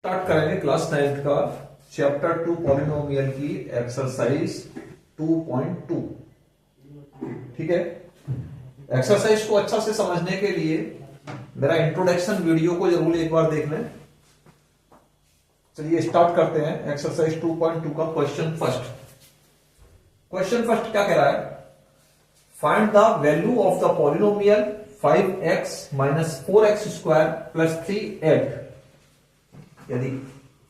Start करेंगे class 9th का chapter 2 polynomial की एक्सरसाइज 2.2। ठीक है, एक्सरसाइज को अच्छा से समझने के लिए मेरा इंट्रोडक्शन वीडियो को जरूर एक बार देख लें। चलिए स्टार्ट करते हैं एक्सरसाइज 2.2 का क्वेश्चन फर्स्ट। क्वेश्चन फर्स्ट क्या कह रहा है? Find the value of the polynomial 5x minus 4x square plus 3 यदि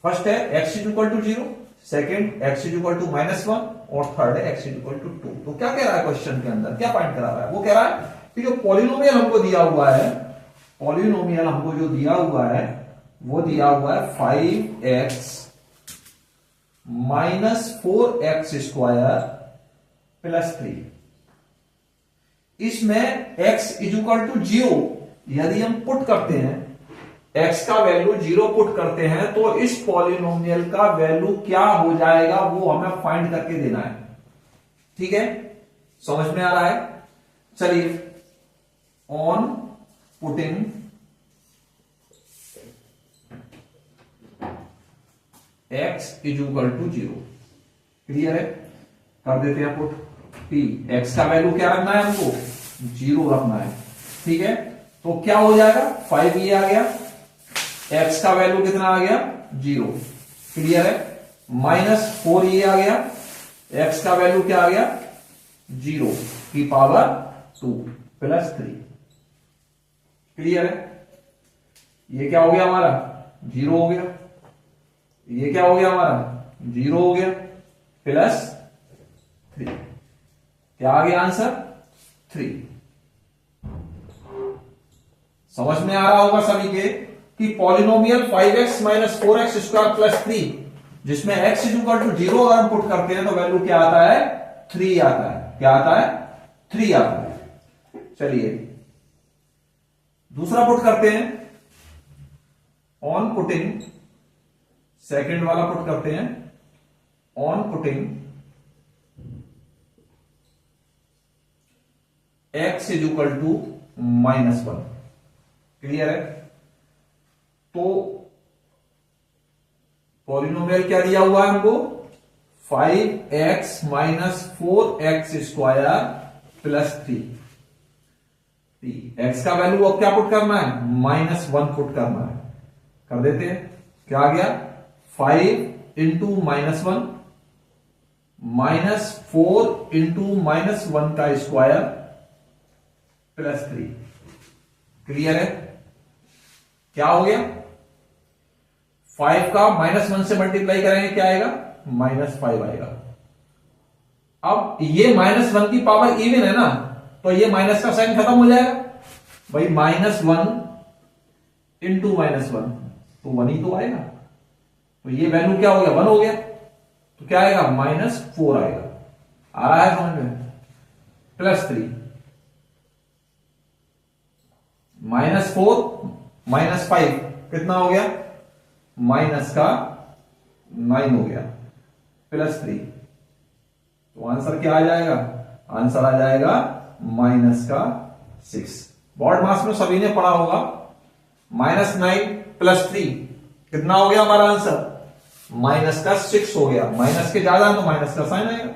फर्स्ट है x is equal to 0, second x is equal to -1 और थर्ड है x इज इक्वल टू 2। तो क्या कह रहा है क्वेश्चन के अंदर, क्या फाइंड करा रहा है? वो कह रहा है कि जो पॉलिनोमियल हमको दिया हुआ है, पॉलिनोमियल हमको जो दिया हुआ है वो दिया हुआ है 5x minus 4x square plus 3। इसमें x इज इक्वल टू 0 यदि हम पुट करते हैं, x का वैल्यू 0 पुट करते हैं तो इस पॉलिनोमियल का वैल्यू क्या हो जाएगा वो हमें फाइंड करके देना है। ठीक है, समझ में आ रहा है? चलिए, on putting x is equal to 0, clear है? कर देते हैं पुट p। x का वैल्यू क्या रखना है हमको? 0 रखना है। ठीक है, तो क्या हो जाएगा? 5 ये आ गया, x का वैल्यू कितना आ गया? 0, क्लियर है? माइनस 4 ये आ गया, x का वैल्यू क्या आ गया? 0 की पावर 2 प्लस 3, क्लियर है? ये क्या हो गया हमारा? 0 हो गया। ये क्या हो गया हमारा? 0 हो गया प्लस 3। क्या आ गया आंसर? 3। समझ में आ रहा होगा सभी के कि polynomial 5x minus 4x square plus 3 जिसमें x इज इक्वल टू 0 अगर हम पुट करते हैं तो वैल्यू क्या आता है? 3 आता है। क्या आता है? 3 आता है। चलिए दूसरा पुट करते हैं, ऑन पुटिंग, सेकंड वाला पुट करते हैं, on putting x is equal to -1, clear है? तो पॉलिनोमियल क्या दिया हुआ है हमको? 5x minus 4x square plus 3। x का वैल्यू अब क्या पुट करना है? -1 पुट करना है। कर देते हैं, क्या आ गया? 5 इंटू -1 माइनस 4 इंटू -1 का स्क्वायर प्लस 3, क्लियर है? क्या हो गया? 5 का -1 से मल्टीप्लाई करेंगे, क्या आएगा? -5 आएगा। अब ये -1 की पावर इवन है ना, तो ये माइनस का साइन खत्म हो जाएगा भाई। -1 इंटू -1 तो 1 ही तो आएगा। तो ये वैल्यू क्या हो गया? 1 हो गया। तो क्या आएगा? -4 आएगा। आ रहा है समझ में? प्लस 3, -4 -5 कितना हो गया? माइनस का 9 हो गया प्लस 3। तो आंसर क्या आ जाएगा? आंसर आ जाएगा -6। बोर्ड मास में सभी ने पढ़ा होगा, -9 प्लस 3 कितना हो गया हमारा आंसर? -6 हो गया। माइनस के ज्यादा तो माइनस का साइन आएगा,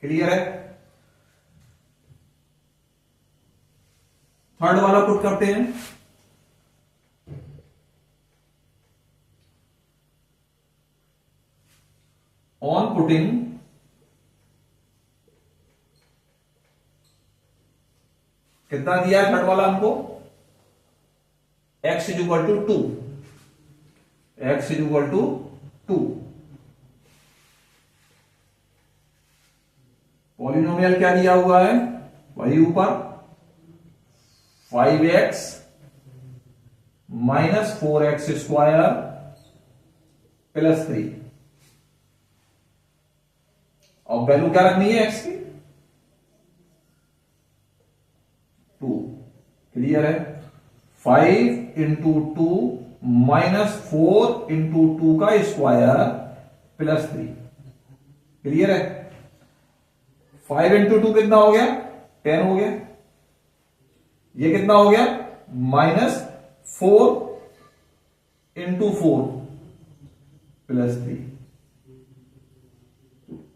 क्लियर है? थर्ड वाला पुट करते हैं, ऑन पुटिंग कितना दिया है थर्ड वाला हमको? x is equal to 2, x is equal to 2। Polynomial क्या दिया हुआ है? वही ऊपर 5x minus 4x square plus 3। और वैल्यू क्या रखनी है x की? 2, क्लियर है? 5 इंटू 2 माइनस 4 इंटू 2 का स्क्वायर प्लस 3, क्लियर है? 5 इंटू 2 कितना हो गया? 10 हो गया। ये कितना हो गया? -4 इंटू 4 प्लस 3,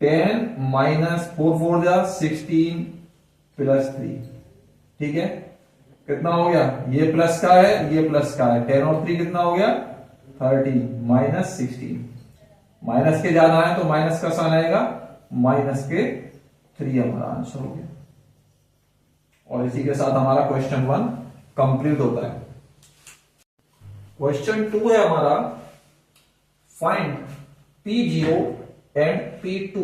10 माइनस 4 4 जा 16 प्लस 3, ठीक है। कितना हो गया, ये प्लस का है ये प्लस का है, 10 और 3 कितना हो गया 30 माइनस 16, माइनस के जाना है तो माइनस का साइन आएगा, माइनस के 3 हमारा आंसर हो गया। और इसी के साथ हमारा क्वेश्चन 1 कंप्लीट होता है। क्वेश्चन 2 है हमारा, find P0 and P2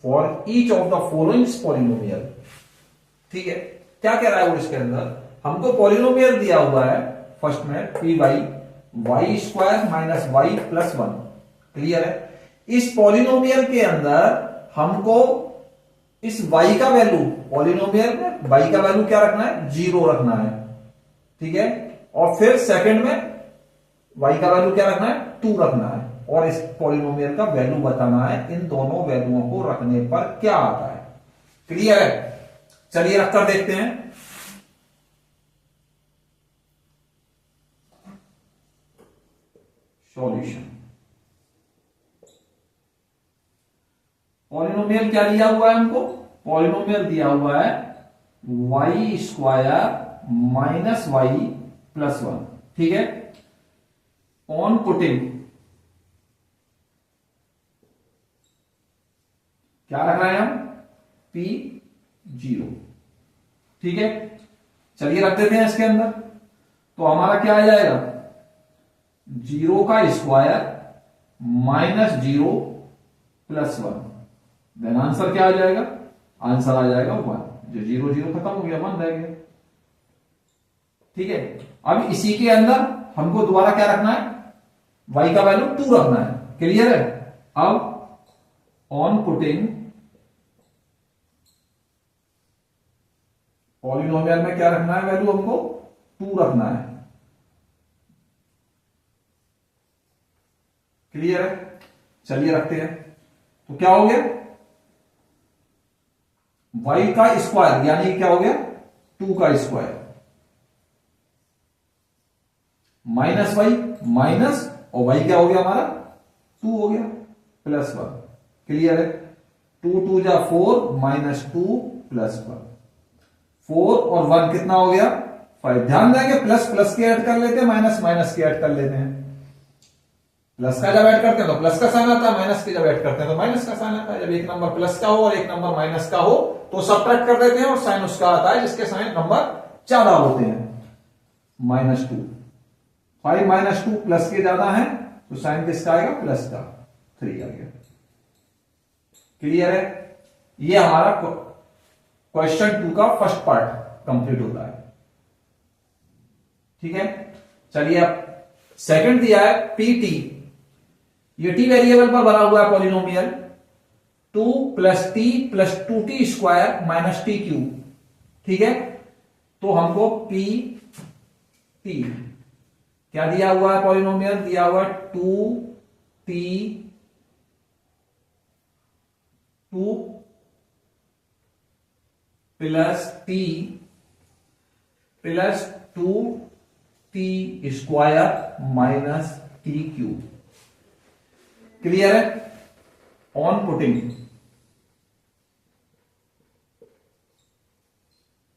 for each of the following polynomial. ठीक है, क्या कह रहा है वो इसके अंदर, हमको पॉलिनोमियल दिया हुआ है फर्स्ट में P Y square minus Y plus 1, clear है। इस पॉलिनोमियल के अंदर हमको इस y का वैल्यू, पॉलिनोमियल में y का वैल्यू क्या रखना है 0 रखना है, ठीक है। और फिर सेकंड में y का वैल्यू क्या रखना है 2 रखना है, और इस पॉलिनोमियल का वैल्यू बताना है इन दोनों वैल्यूओं को रखने पर क्या आता है, क्लियर है। चलिए रखकर देखते हैं। सॉल्यूशन, पॉलिनोमियल क्या दिया हुआ है हमको, पॉलिनोमियल दिया हुआ है Y square minus Y plus 1, ठीक है। ऑन पुटिंग क्या रख रहे हैं हम P0, ठीक है। चलिए रख देते हैं इसके अंदर, तो हमारा क्या आ जाएगा 0 का square minus 0 plus 1, then answer क्या आ जाएगा, आंसर आ जाएगा 1, जो 0 0 खत्म हो गया 1 रह गया, ठीक है। अब इसी के अंदर हमको दोबारा क्या रखना है, y का वैल्यू 2 रखना है, क्लियर है। अब ऑन पुटिंग पॉलिनोमियल में क्या रखना है वैल्यू, हमको 2 रखना है, क्लियर है। चलिए रखते हैं, तो क्या हो गया y का स्क्वायर यानी क्या हो गया 2 का स्क्वायर माइनस वाई माइनस, और y क्या हो गया हमारा 2 हो गया प्लस 1, क्लियर है। 2 2 जा 4 माइनस 2 प्लस 1, 4 और 1 कितना हो गया 5। ध्यान देंगे प्लस प्लस के ऐड कर लेते हैं, माइनस माइनस के ऐड कर लेते हैं। प्लस का जब ऐड करते हैं तो प्लस का साइन आता है, माइनस के जब ऐड करते हैं तो माइनस का साइन आता है। जब एक नंबर प्लस का हो और एक नंबर माइनस का हो तो सब्ट्रैक्ट कर देते हैं और साइन उसका आता है जिसके साइन नंबर ज्यादा होते हैं, -2। 5 -2 प्लस के ज्यादा है तो साइन किसका आएगा प्लस का, 3 आ गया, क्लियर है। ये हमारा क्वेश्चन 2 का फर्स्ट पार्ट कंप्लीट होता है, ठीक है। चलिए अब सेकंड दिया है पीटी, ये टी वेरिएबल पर बना हुआ है पॉलिनोमियल 2 + t + 2t² - t³, ठीक है। तो हमको पी टी क्या दिया हुआ है, पॉलिनोमियल दिया हुआ है 2t 2 + t + 2t² - t³, clear है। ऑन पुटिंग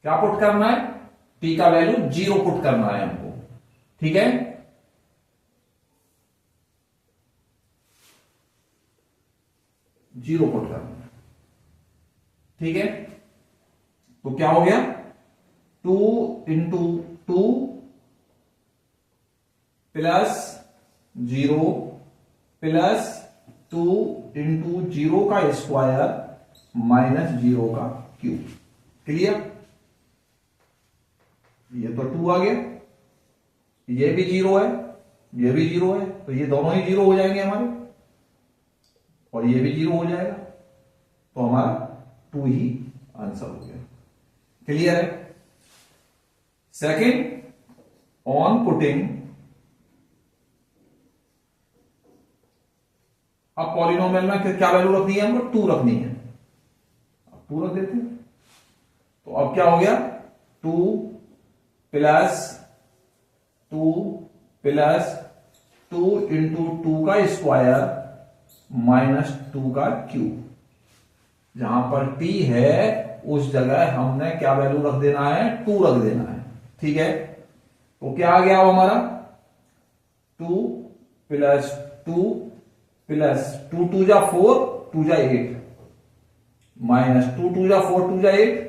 क्या पुट करना है, t का वैल्यू 0 पुट करना है हमको, ठीक है। जीरो पुट करना है, ठीक है। तो क्या हो गया 2 × 2 + 0 + 2 × 0 का स्क्वायर -0 का क्यूब, क्लियर। ये तो 2 आ गया, ये भी 0 है, ये भी 0 है, तो ये दोनों ही 0 हो जाएंगे हमारे, और ये भी 0 हो जाएगा, तो हमारा 2 ही आंसर हो गया, क्लियर है। सेकंड, ऑन पुटिंग, अब पॉलिनोमियल में क्या वैल्यू रखनी है हमको 2 रखनी है, अब 2 रख देते हैं। तो अब क्या हो गया 2 + 2 + 2 इंटू 2 का स्क्वायर माइनस 2 का क्यूब। जहां पर t है उस जगह हमने क्या वैल्यू रख देना है, 2 रख देना है। ठीक है, तो क्या आ गया हमारा 2 प्लस 2 प्लस 2 2 जा 4 2 जा 8 माइनस 2 2 जा 4 2 जा 8।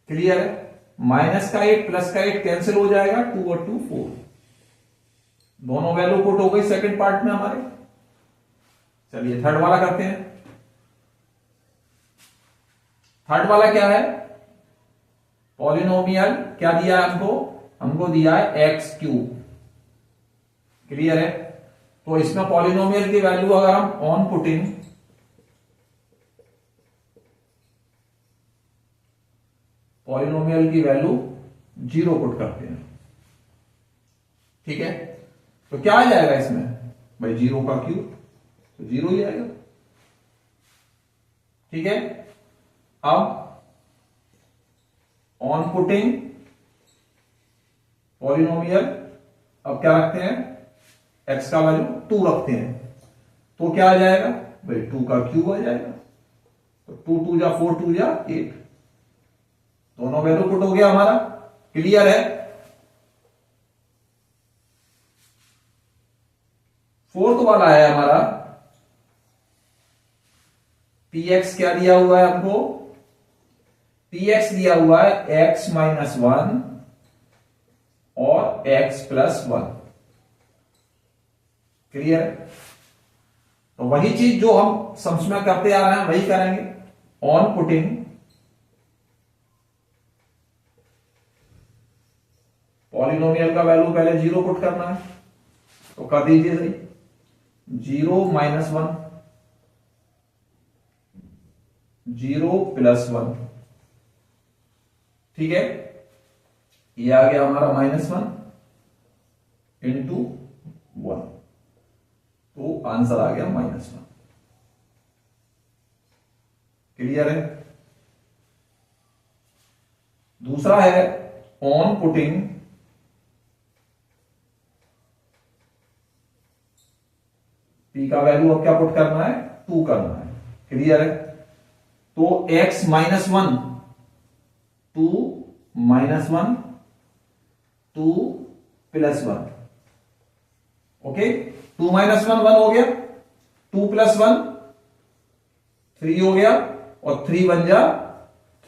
क्लियर है, माइनस का 8 प्लस का 8 कैंसिल हो जाएगा, 2 और 2 4। दोनों वैल्यू पुट हो गई सेकंड पार्ट में हमारे। चलिए थर्ड वाला करते हैं। थर्ड वाला क्या है, पॉलिनोमियल क्या दिया है हमको, हमको दिया है एक्स क्यूब। क्लियर है, तो इसमें पॉलिनोमियल की वैल्यू अगर हम ऑन पुटिंग पॉलिनोमियल की वैल्यू 0 पुट करते हैं। ठीक है, तो क्या आ जाएगा इसमें भाई, 0 का क्यूब तो 0 ही आएगा। ठीक है, अब ऑन पुटिंग पॉलिनोमियल अब क्या रखते हैं, x का वैल्यू 2 रखते हैं, तो क्या आ जाएगा भाई 2 का क्यूब आ जाएगा। तो 2 2 जा 4 2 जा 8, दोनों वैल्यू पुट हो गया हमारा। क्लियर है, फोर्थ वाला है हमारा px क्या दिया हुआ है हमको, px दिया हुआ है x माइनस 1 और x प्लस 1। क्लियर है, तो वही चीज जो हम सम्स में करते आ रहे हैं वही करेंगे। ऑन पुटिंग पॉलिनोमियल का वैल्यू पहले 0 पुट करना है, तो कर दीजिए सही, 0 माइनस 1 0 प्लस 1। ठीक है, ये आ गया हमारा -1 इंटू 1, तो आंसर आ गया -1। क्लियर है, दूसरा है ऑन पुटिंग p का वैल्यू अब क्या पुट करना है, 2 करना है। क्लियर है, तो x minus 1 2 minus 1 2 plus 1। Okay, 2 minus 1 1 हो गया, 2 प्लस 1 3 हो गया, और 3 बन जा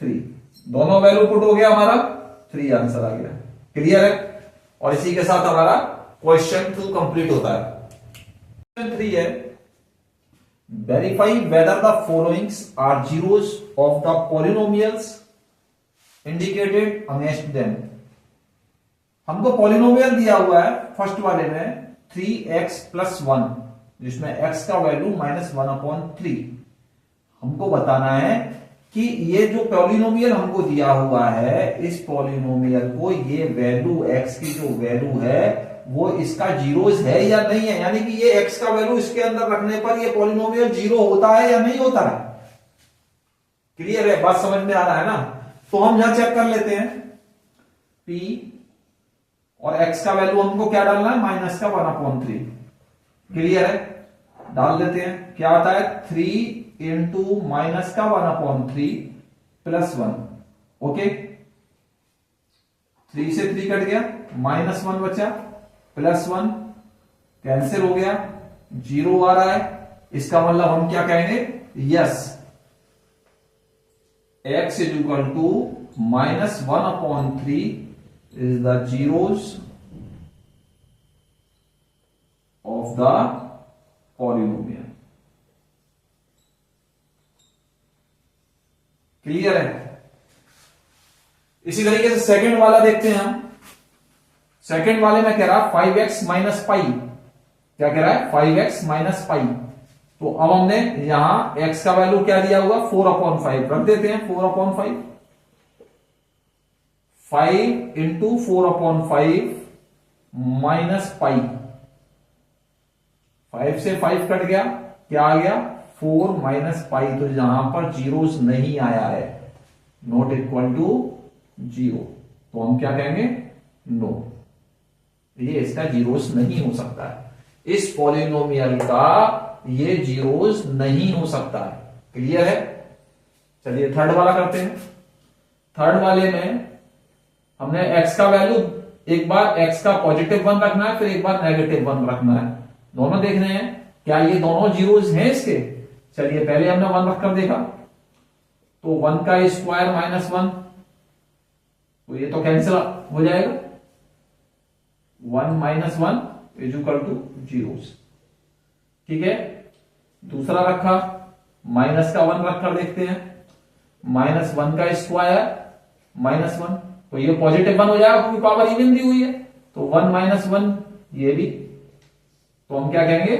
3, दोनों वैल्यू पुट हो गया हमारा, 3 आंसर आ गया। क्लियर है, और इसी के साथ हमारा क्वेश्चन 2 कंप्लीट होता है। क्वेश्चन 3 है, verify whether the followings are zeros of the polynomials indicated against them. हमको पॉलिनोमियल दिया हुआ है फर्स्ट वाले में 3x प्लस 1, जिसमें x का वैल्यू -1/3। हमको बताना है कि ये जो पॉलिनोमियल हमको दिया हुआ है, इस पॉलिनोमियल को ये वैल्यू x की जो वैल्यू है वो इसका जीरोस है या नहीं है, यानी कि ये x का वैल्यू इसके अंदर रखने पर ये पॉलिनोमियल 0 होता है या नहीं होता है। क्लियर है, बात समझ में आ रहा है ना। तो हम यहां चेक कर लेते हैं, p और x का वैल्यू हमको क्या डालना है, -1/3। क्लियर है, डाल देते हैं, क्या आता है 3 इंटू -1/3 प्लस 1। ओके, 3 से 3 कट गया, -1 बचा, प्लस 1 कैंसिल हो गया, 0 आ रहा है। इसका मतलब हम क्या कहेंगे, yes x is equal to -1/3 is the zeros of the polynomial। Clear है, इसी तरीके से सेकंड वाला देखते हैं हम। सेकंड वाले में कह रहा 5x माइनस पाई, क्या कह रहा है 5x माइनस पाई। तो अब हमने यहां x का वैल्यू क्या दिया हुआ 4/5, रख देते हैं 4/5, 5 इंटू 4/5 माइनस पाई, 5 से 5 कट गया, क्या आ गया 4 माइनस पाई। तो यहां पर जीरोस नहीं आया है, नॉट इक्वल टू 0, तो हम क्या कहेंगे नो। ये इसका जीरोस नहीं हो सकता है। इस पॉलिनोमियल का ये जीरोस नहीं हो सकता है। क्लियर है? चलिए थर्ड वाला करते हैं। थर्ड वाले में हमने x का वैल्यू, एक बार x का पॉजिटिव 1 रखना है, फिर एक बार नेगेटिव 1 रखना है। दोनों देखने हैं क्या ये दोनों जीरोस हैं इसके। चलिए पहले हमने 1 रखकर देखा, तो 1 का स्क्वायर माइनस 1, तो ये तो कैंसिल हो जाएगा। 1 minus 1 is equal two zeros. ठीक है, दूसरा रखा, माइनस का 1 रखकर देखते हैं। माइनस 1 का स्क्वायर माइनस 1, तो ये पॉजिटिव 1 हो जाएगा क्योंकि पावर इवन दी हुई है। तो 1 माइनस 1 ये भी, तो हम क्या कहेंगे,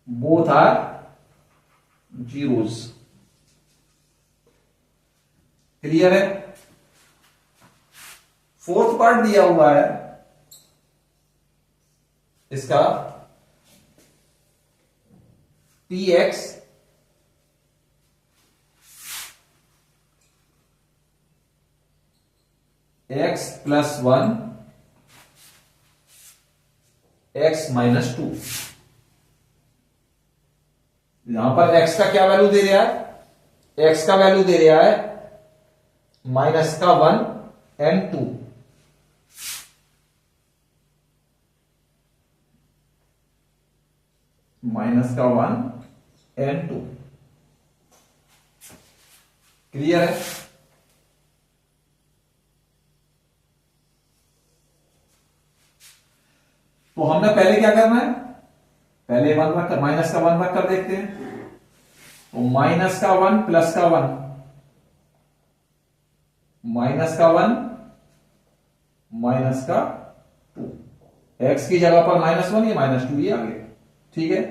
बोथ आर जीरोस। क्लियर है? फोर्थ पार्ट दिया हुआ है इसका, px x plus 1 x minus 2। यहां पर x का क्या वैल्यू दे रहा है, x का वैल्यू दे रहा है माइनस का 1 एंड 2। माइनस का 1 एंड 2। क्लियर है? तो हमने पहले क्या करना है, पहले 1 रखकर, माइनस का 1 रखकर देखते हैं। तो माइनस का 1 प्लस का 1, माइनस का 1 माइनस का 2, x की जगह पर माइनस 1, ये माइनस 2 ये आ गया। ठीक है,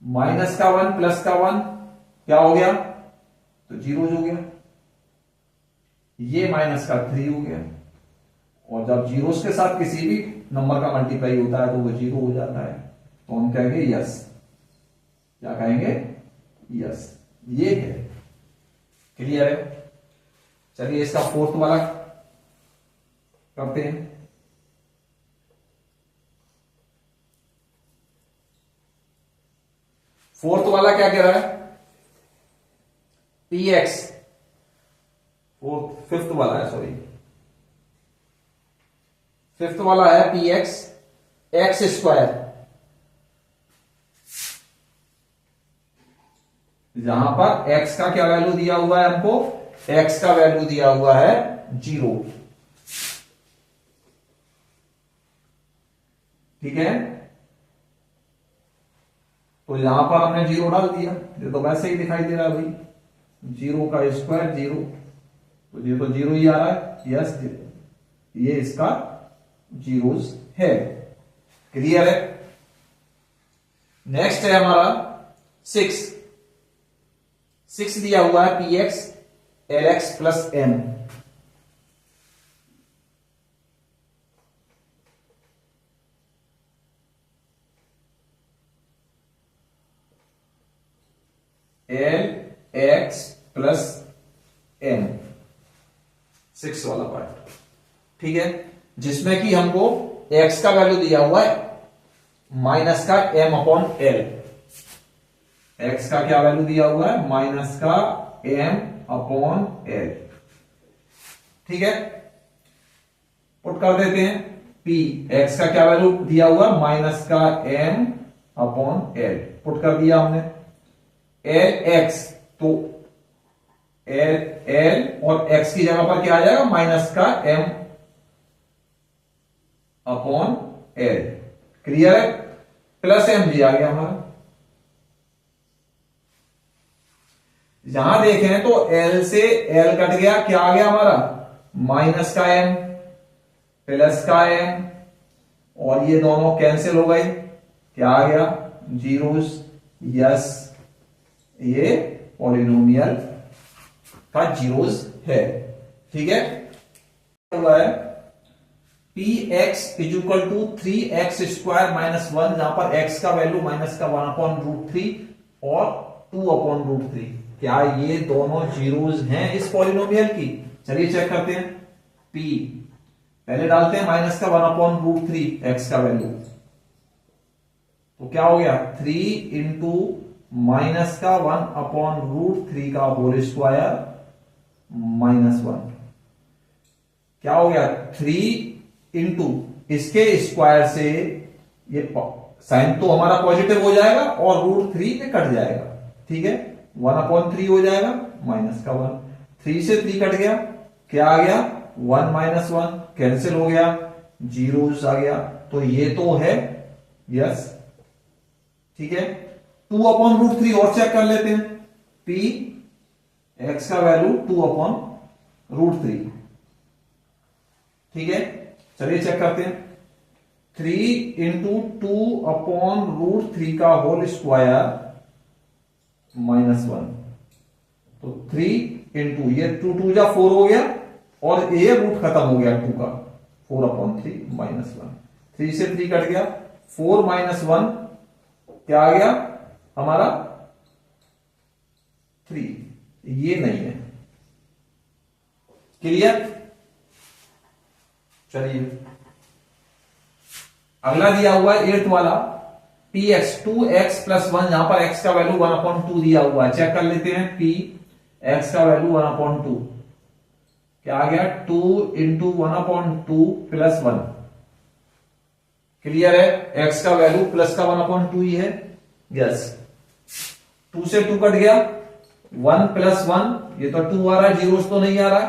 माइनस का 1 प्लस का 1 क्या हो गया, तो जीरो हो गया। ये माइनस का 3 हो गया। और जब जीरोस के साथ किसी भी नंबर का मल्टीप्लाई होता है तो वो जीरो हो जाता है, तो हम कहेंगे यस। क्या कहेंगे, यस। ये है। क्लियर है? चलिए इसका फोर्थ वाला करते हैं। फोर्थ वाला क्या कह रहा है, px, फोर्थ फिफ्थ वाला है, सॉरी फिफ्थ वाला है px x स्क्वायर, जहां पर x का क्या वैल्यू दिया हुआ है हमको, x का वैल्यू दिया हुआ है 0। ठीक है, तो यहां पर हमने 0 डाल दिया, ये तो वैसे ही दिखाई दे रहा है भाई, 0 का स्क्वायर 0, तो ये तो 0 ही आ रहा है। यस, ये इसका जीरोस है। क्लियर है? नेक्स्ट है हमारा 6 दिया हुआ है px lx plus m। lx plus m, 6 वाला पार्ट। ठीक है, जिसमें कि हमको x का वैल्यू दिया हुआ है माइनस का m अपॉन l। x का क्या वैल्यू दिया हुआ है, माइनस का m अपॉन l। ठीक है, पुट कर देते हैं। p, x का क्या वैल्यू दिया हुआ, माइनस का m अपॉन l, पुट कर दिया हमने। lx, तो l और x की जगह पर क्या आ जाएगा, माइनस का m अपॉन l। क्लियर है? प्लस m जी आ गया हमारा। यहां देखें तो l से l कट गया, क्या आ गया हमारा, माइनस का m प्लस का m, और ये दोनों कैंसिल हो गए, क्या आ गया, जीरोस। यस, ये पॉलिनोमियल का जीरोस है। ठीक है, हुआ है px is equal to 3x square minus 1, जहां पर x का वैल्यू माइनस का 1 अपॉन रूट 3 और 2 अपॉन रूट 3। क्या ये दोनों जीरोस हैं इस पॉलिनोमियल की? चलिए चेक करते हैं। p पहले डालते हैं माइनस का 1/√3 एक्स का वैल्यू, तो क्या हो गया 3 इंटू माइनस का 1/√3 का होल स्क्वायर -1, क्या हो गया 3 इंटू इसके स्क्वायर से, ये साइन तो हमारा पॉजिटिव हो जाएगा और √3 में कट जाएगा, ठीक है 1/3 हो जाएगा माइनस का 1, 3 से 3 कट गया, क्या आ गया 1 - 1 कैंसिल हो गया, जीरोस आ गया, तो ये तो है यस, ठीक है 2/√3 और चेक कर लेते हैं, p x का वैल्यू 2/√3, ठीक है चलिए चेक करते हैं, 3 इंटू 2/√3 का होल स्क्वायर -1, तो 3 इंटू ये 2 2 जा 4 हो गया और ये रूट खत्म हो गया 2 का, 4/3 -1, 3 से 3 कट गया, 4 - 1 क्या आ गया हमारा 3, ये नहीं है, क्लियर। चलिए अगला दिया हुआ है 8th वाला, px 2x + 1, यहां पर x का वैल्यू 1/2 दिया हुआ है, चेक कर लेते हैं, p x का वैल्यू 1/2 क्या आ गया 2 इंटू 1/2 + 1, क्लियर है, x का वैल्यू प्लस का 1/2 ही है, यस 2 से 2 कट गया, 1 + 1 ये तो 2 आ रहा है, जीरोस तो नहीं आ रहा है,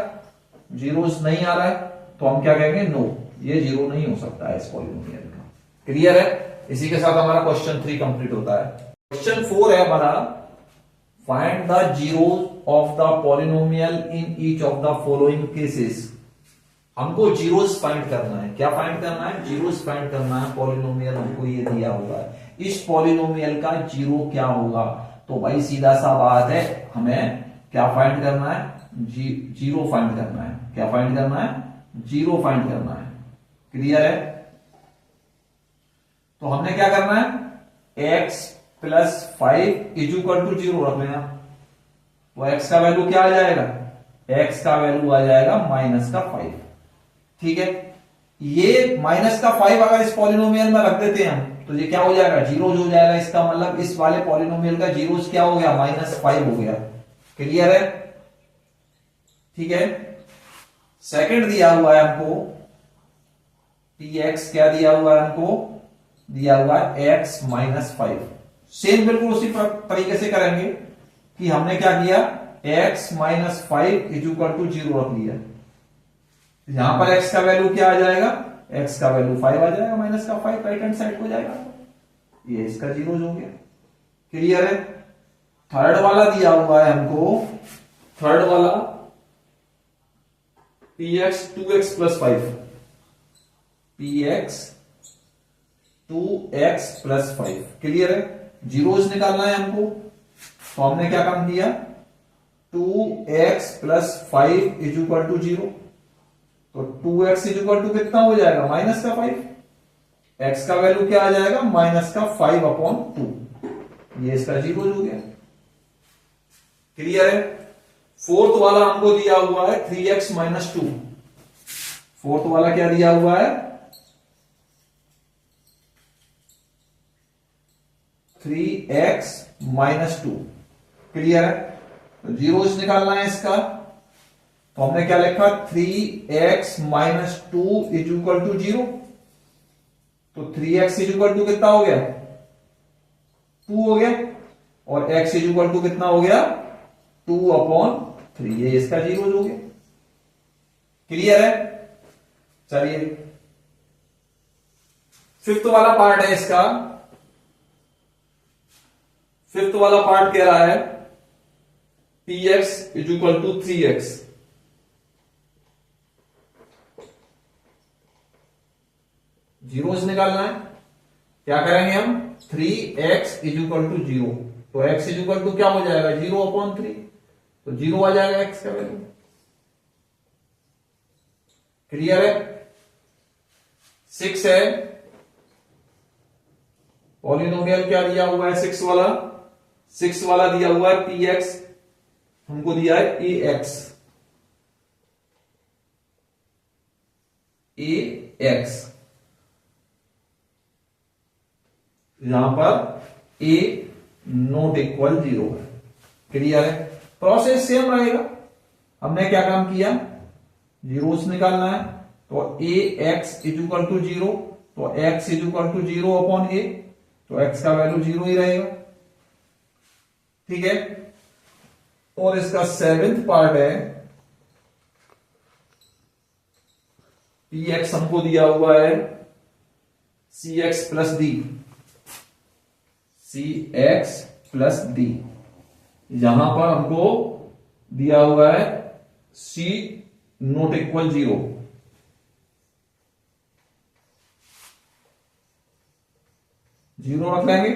जीरोस नहीं आ रहा है, तो हम क्या कहेंगे नो, ये जीरो नहीं हो सकता है इस पॉलिनोमियल का, क्लियर है। इसी के साथ हमारा क्वेश्चन 3 कंप्लीट होता है। क्वेश्चन 4 है हमारा, find the zeros of the polynomial in each of the following cases, हमको जीरोस फाइंड करना है, क्या फाइंड करना है, जीरोस फाइंड करना है, पॉलिनोमियल हमको ये दिया हुआ है, इस पॉलिनोमियल का जीरो क्या होगा, तो भाई सीधा सा बात है, हमें क्या फाइंड करना है, जीरो फाइंड करना है, क्या फाइंड करना है, जीरो फाइंड करना है, क्लियर है। तो हमने क्या करना है, x + 5 = 0 रख लेना, तो x का वैल्यू क्या आ जाएगा, x का वैल्यू आ जाएगा -5, ठीक है, ये -5 अगर इस पॉलिनोमियल में रख देते हैं हम, तो ये क्या हो जाएगा, जीरोज हो जाएगा, इसका मतलब इस वाले पॉलिनोमियल का जीरोज क्या हो गया, -5 हो गया, क्लियर है, ठीक है। सेकंड दिया हुआ है हमको px, क्या दिया हुआ है हमको, दिया हुआ है x - 5, सेम बिल्कुल उसी तरीके से करेंगे कि हमने क्या किया, x - 5 = 0 रख लिया, यहां पर x का वैल्यू क्या आ जाएगा, x का वैल्यू 5 आ जाएगा, -5 राइट हैंड साइड हो जाएगा, ये इसका जीरो हो गया, क्लियर है। थर्ड वाला दिया हुआ है हमको, थर्ड वाला px 2x + 5, px 2x + 5, clear है, जीरोस निकालना है हमको, तो हमने क्या काम किया, 2x + 5 = 0, तो 2x = कितना हो जाएगा, -5, x का वैल्यू क्या आ जाएगा, -5/2, ये इसका जीरो हो गया, क्लियर है। फोर्थ वाला हमको दिया हुआ है 3x - 2, फोर्थ वाला क्या दिया हुआ है, 3x - 2, क्लियर है, तो जीरोस निकालना है इसका, तो हमने क्या लिखा, 3x - 2 = 0, तो 3x = कितना हो गया, 2 हो गया, और x = कितना हो गया, 2/3, ये इसका जीरो हो गया, क्लियर है। चलिए फिफ्थ वाला पार्ट है इसका, फिफ्थ वाला पार्ट कह रहा है px = 3x, जीरोस निकालना है, क्या करेंगे हम, 3x = 0, तो x = क्या हो जाएगा, 0/3, तो 0 आ जाएगा x का वैल्यू, क्लियर है। 6 है, पॉलिनोमियल क्या दिया हुआ है, 6 वाला, 6 वाला दिया हुआ है px, हमको दिया है ax, ए एक्स, यहां पर ए नॉट इक्वल 0 है। क्लियर है? प्रोसेस सेम रहेगा। हमने क्या काम किया, जीरोस निकालना है, तो a x is equal to 0, तो x is equal to 0 upon a, तो एक्स का वैल्यू 0 ही रहेगा। ठीक है? और इसका 7th पार्ट है, पी एक्स हमको दिया हुआ है सी एक्स प्लस डी, सी एक्स प्लस डी, यहां पर हमको दिया हुआ है सी नॉट इक्वल 0, जीरो रख लेंगे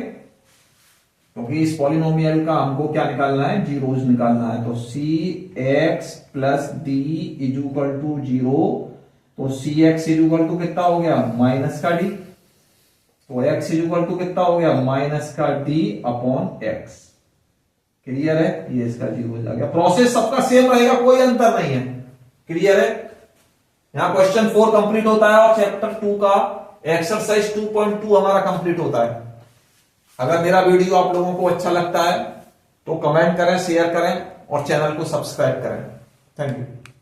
क्योंकि इस पॉलिनोमियल का हमको क्या निकालना है, जीरोज निकालना है। तो c x plus d is equal to 0, तो c x is equal to कितना हो गया, माइनस का डी, तो एक्स इज इक्वल टू कितना हो गया, माइनस का डी अपॉन एक्स। क्लियर है? ये इसका 0 हो जाएगा। प्रोसेस सबका सेम रहेगा, कोई अंतर नहीं है। क्लियर है? यहां क्वेश्चन 4 कंप्लीट होता है और चैप्टर 2 का एक्सरसाइज 2.2 हमारा कंप्लीट होता है। अगर मेरा वीडियो आप लोगों को अच्छा लगता है तो कमेंट करें, शेयर करें और चैनल को सब्सक्राइब करें। Thank you.